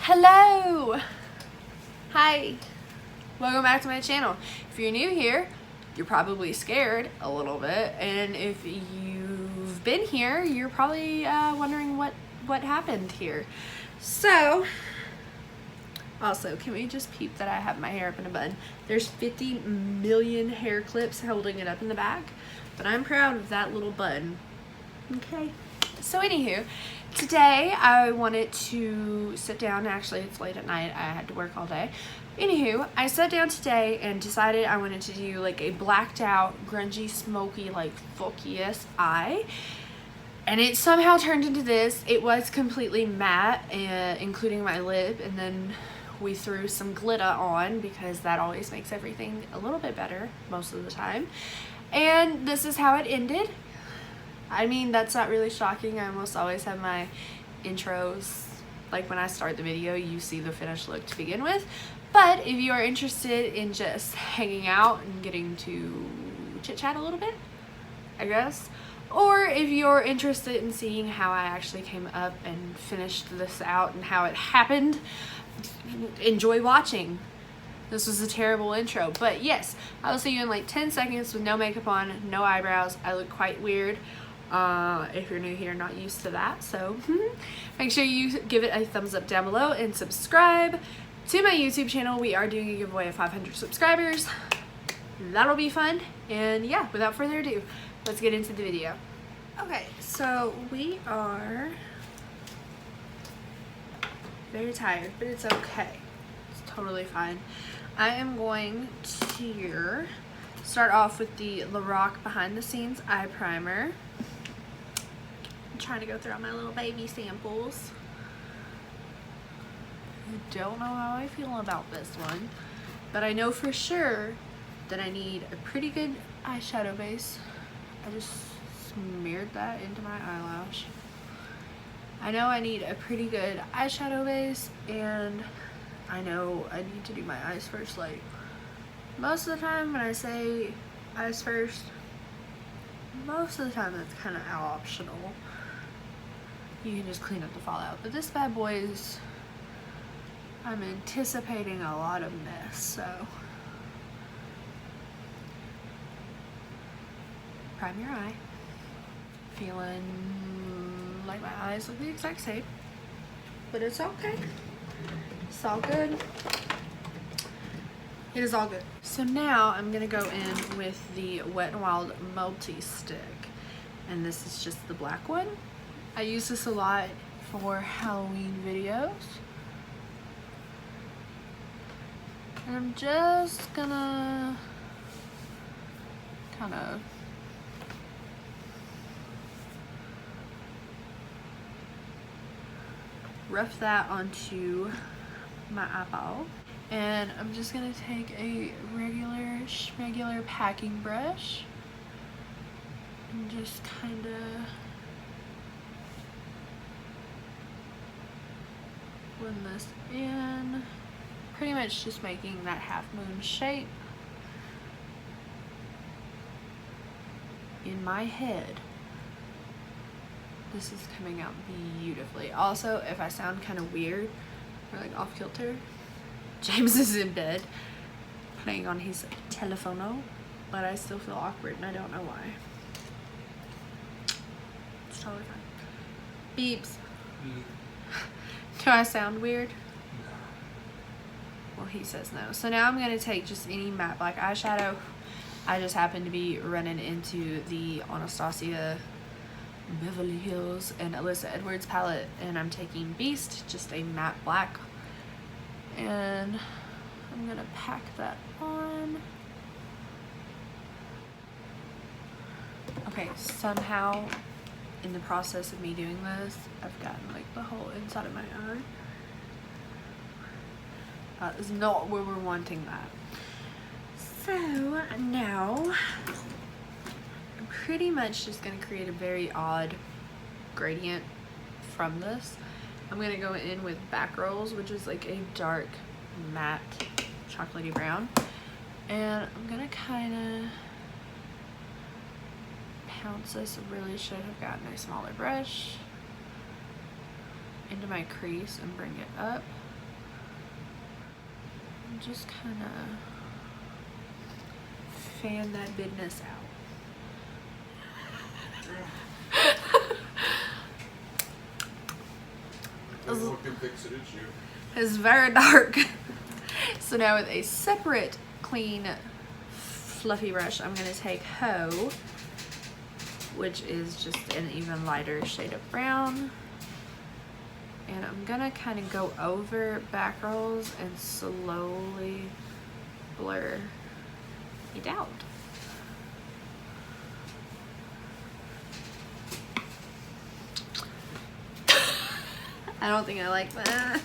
Hello! Hi! Welcome back to my channel. If you're new here, you're probably scared a little bit, and if you've been here, you're probably wondering what happened here. So, also, can we just peep that I have my hair up in a bun? There's 50 million hair clips holding it up in the back, but I'm proud of that little bun. Okay. So anywho, today I wanted to sit down. Actually, it's late at night. I had to work all day. Anywho, I sat down today and decided I wanted to do like a blacked out, grungy, smoky, like fuck yes eye. And it somehow turned into this. It was completely matte, including my lip, and then we threw some glitter on because that always makes everything a little bit better most of the time. And this is how it ended. I mean, that's not really shocking. I almost always have my intros, like when I start the video, you see the finished look to begin with. But if you are interested in just hanging out and getting to chit chat a little bit, I guess, or if you're interested in seeing how I actually came up and finished this out and how it happened, enjoy watching. This was a terrible intro, but yes, I will see you in like 10 seconds with no makeup on, no eyebrows. I look quite weird. If you're new here, not used to that, so make sure you give it a thumbs up down below and subscribe to my YouTube channel. We are doing a giveaway of 500 subscribers. That'll be fun, and yeah, without further ado, let's get into the video. Okay, so we are very tired, but it's okay. It's totally fine. I am going to start off with the Lorac Behind the Scenes Eye Primer. I'm trying to go through all my little baby samples. I don't know how I feel about this one, but I know for sure that I need a pretty good eyeshadow base. I just smeared that into my eyelash. I know I need a pretty good eyeshadow base, and I know I need to do my eyes first. Like, most of the time when I say eyes first, most of the time that's kind of optional. You can just clean up the fallout. But this bad boy is, I'm anticipating a lot of mess, so. Prime your eye. Feeling like my eyes look the exact same, but it's okay. It's all good. It is all good. So now I'm gonna go in with the Wet n Wild multi-stick, and this is just the black one. I use this a lot for Halloween videos, and I'm just gonna kind of rough that onto my eyeball. And I'm just gonna take a regular schmegular packing brush and just kind of blend this in, pretty much just making that half moon shape in my head. This is coming out beautifully. Also, if I sound kind of weird or like off kilter, James is in bed playing on his telephono, but I still feel awkward and I don't know why. It's totally fine. Beeps. Do I sound weird? No. Well, he says no. So now I'm going to take just any matte black eyeshadow. I just happen to be running into the Anastasia Beverly Hills and Alyssa Edwards palette, and I'm taking Beast, just a matte black, and I'm gonna pack that on. Okay, somehow in the process of me doing this, I've gotten like the whole inside of my eye. That is not where we're wanting that. So now I'm pretty much just going to create a very odd gradient from this. I'm going to go in with Back Rolls, which is like a dark matte chocolatey brown, and I'm going to kind of pounce this. I really should have gotten a smaller brush into my crease and bring it up. and just kind of fan that business out. It's very dark. So now with a separate clean fluffy brush, I'm going to take Hoe, which is just an even lighter shade of brown, and I'm going to kind of go over back rolls and slowly blur it out. I don't think I like that.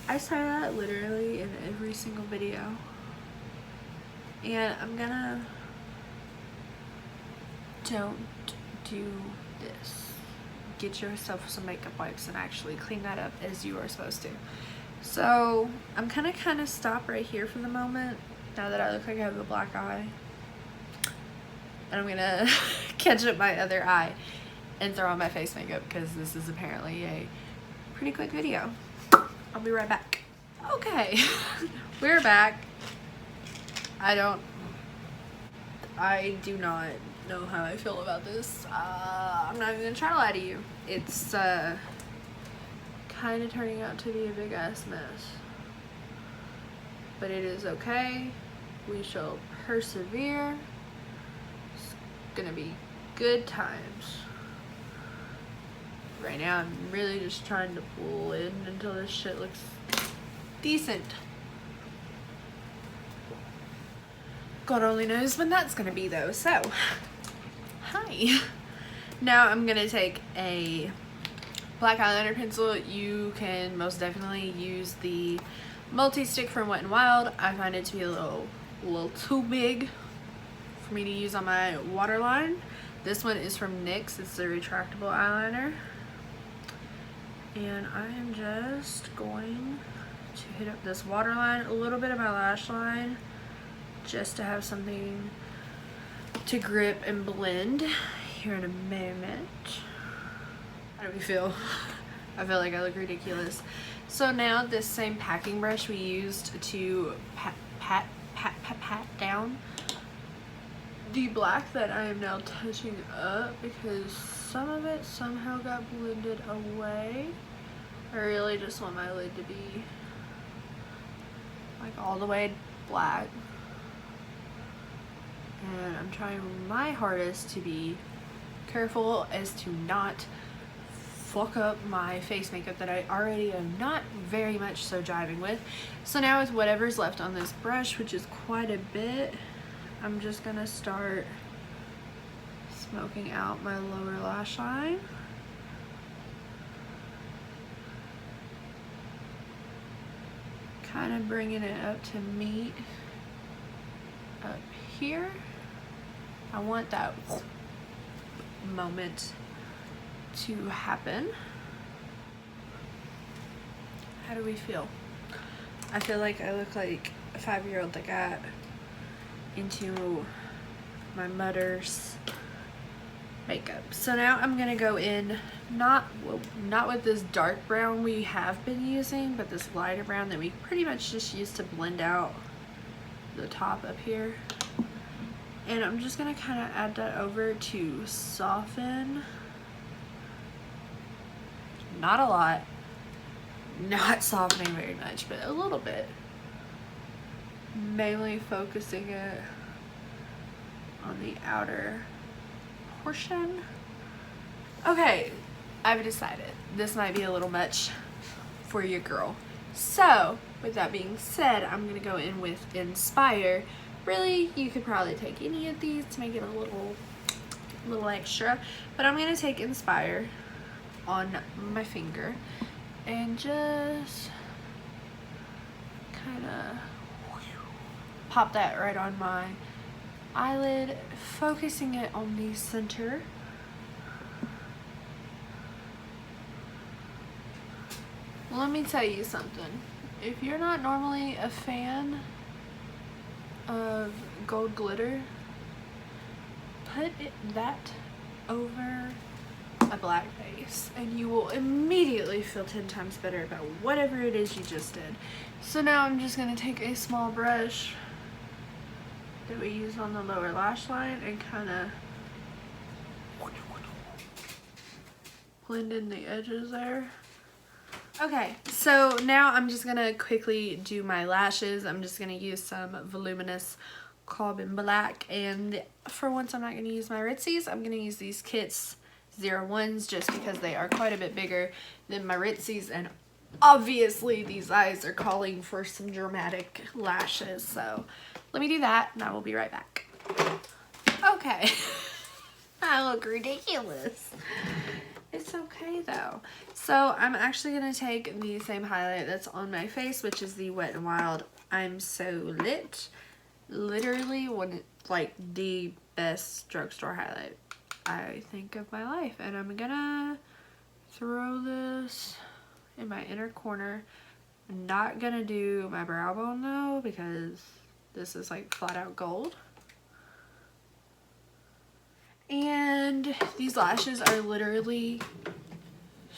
I say that literally in every single video. And I'm gonna, don't do this. Get yourself some makeup wipes and actually clean that up as you are supposed to. So I'm gonna kind of stop right here for the moment, now that I look like I have a black eye. And I'm gonna catch up my other eye and throw on my face makeup, because this is apparently a pretty quick video. I'll be right back. Okay, we're back. I do not know how I feel about this. I'm not even gonna try to lie to you. It's kind of turning out to be a big ass mess. But it is okay. We shall persevere. It's gonna be good times. Right now I'm really just trying to blend until this shit looks decent. God only knows when that's gonna be though. So, hi. Now I'm gonna take a black eyeliner pencil. You can most definitely use the multi-stick from Wet n Wild. I find it to be a little too big for me to use on my waterline. This one is from NYX. It's the retractable eyeliner. And I am just going to hit up this waterline, a little bit of my lash line, just to have something to grip and blend here in a moment. How do we feel? I feel like I look ridiculous. So now this same packing brush we used to pat down the black that I am now touching up, because some of it somehow got blended away. I really just want my lid to be like all the way black. And I'm trying my hardest to be careful as to not fuck up my face makeup that I already am not very much so jiving with. So now with whatever's left on this brush, which is quite a bit, I'm just gonna start smoking out my lower lash line. Kind of bringing it up to meet up here. I want that moment to happen. How do we feel? I feel like I look like a 5-year-old that got into my mother's makeup. So now I'm gonna go in, not with this dark brown we have been using, but this lighter brown that we pretty much just used to blend out the top up here. And I'm just gonna kind of add that over to soften. Not a lot, not softening very much, but a little bit. Mainly focusing it on the outer portion. Okay, I've decided this might be a little much for your girl. So with that being said, I'm gonna go in with Inspire. Really, you could probably take any of these to make it a little extra, but I'm gonna take Inspire on my finger and just kind of pop that right on my eyelid, focusing it on the center. Let me tell you something. If you're not normally a fan of gold glitter, put that over a black base, and you will immediately feel 10 times better about whatever it is you just did. So now I'm just going to take a small brush that we use on the lower lash line and kind of blend in the edges there. Okay, so now I'm just gonna quickly do my lashes. I'm just gonna use some voluminous carbon black, and for once I'm not gonna use my Ritzies. I'm gonna use these Kits 01s just because they are quite a bit bigger than my Ritzies, and obviously these eyes are calling for some dramatic lashes. So let me do that and I will be right back. Okay. I look ridiculous. It's okay though. So I'm actually going to take the same highlight that's on my face, which is the Wet n Wild I'm So Lit. Literally like the best drugstore highlight I think of my life. And I'm going to throw this in my inner corner. I'm not going to do my brow bone though, because this is like flat out gold. And these lashes are literally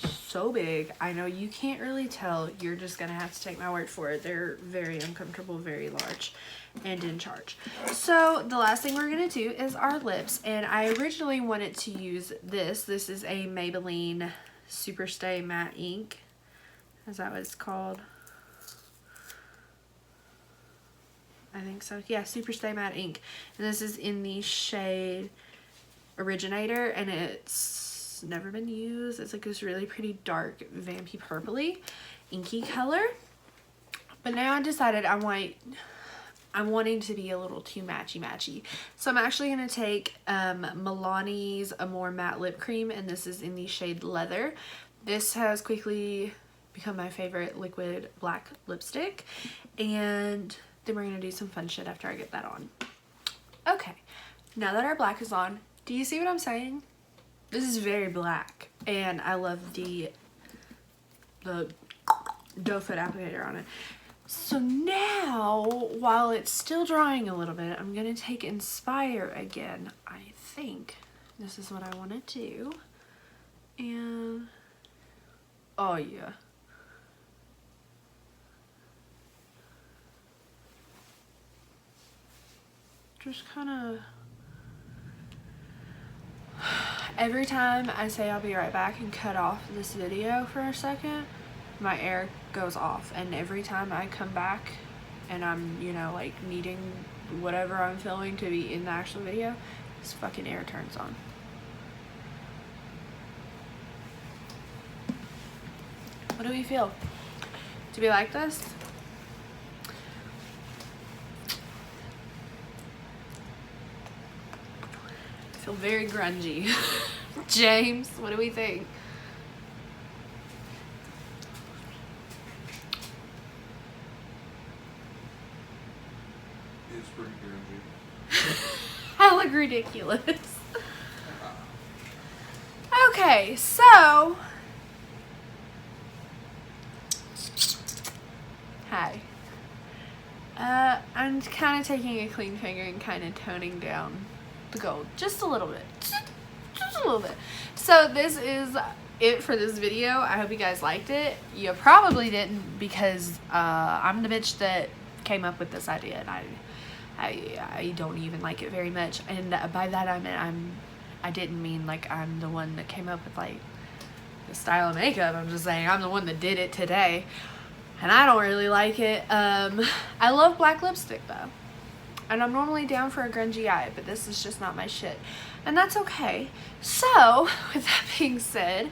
so big. I know you can't really tell. You're just gonna have to take my word for it. They're very uncomfortable, very large, and in charge. So the last thing we're gonna do is our lips. And I originally wanted to use this. This is a Maybelline Superstay Matte Ink. Is that what it's called? I think so. Yeah, Superstay Matte Ink. And this is in the shade Originator, and it's never been used. It's like this really pretty dark vampy purpley inky color, but now I decided I'm wanting to be a little too matchy. So I'm actually going to take Milani's Amore Matte Lip Cream, and this is in the shade Leather. This has quickly become my favorite liquid black lipstick, and then we're going to do some fun shit after I get that on. Okay, now that our black is on, do you see what I'm saying? This is very black, and I love the doe foot applicator on it. So now, while it's still drying a little bit, I'm gonna take Inspire again. I think this is what I want to do, and oh yeah. Just kind of. Every time I say I'll be right back and cut off this video for a second, my air goes off, and every time I come back and I'm, you know, like needing whatever I'm filming to be in the actual video, this fucking air turns on. What do we feel? Do we like this? I feel very grungy. James, what do we think? It's pretty grungy. I look ridiculous. Okay, so hi. I'm kind of taking a clean finger and kind of toning down the gold just a little bit. Just a little bit. So this is it for this video. I hope you guys liked it. You probably didn't, because I'm the bitch that came up with this idea, and I don't even like it very much. And by that I meant I didn't mean like I'm the one that came up with like the style of makeup. I'm just saying I'm the one that did it today, and I don't really like it. I love black lipstick though, and I'm normally down for a grungy eye, but this is just not my shit, and that's okay. So with that being said,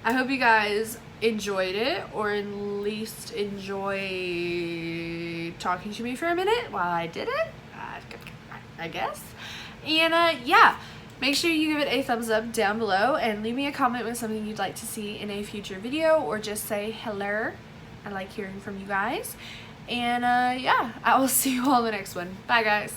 I hope you guys enjoyed it, or at least enjoy talking to me for a minute while I did it, I guess. And yeah, make sure you give it a thumbs up down below, and leave me a comment with something you'd like to see in a future video, or just say hello. I like hearing from you guys. And yeah, I will see you all in the next one. Bye guys.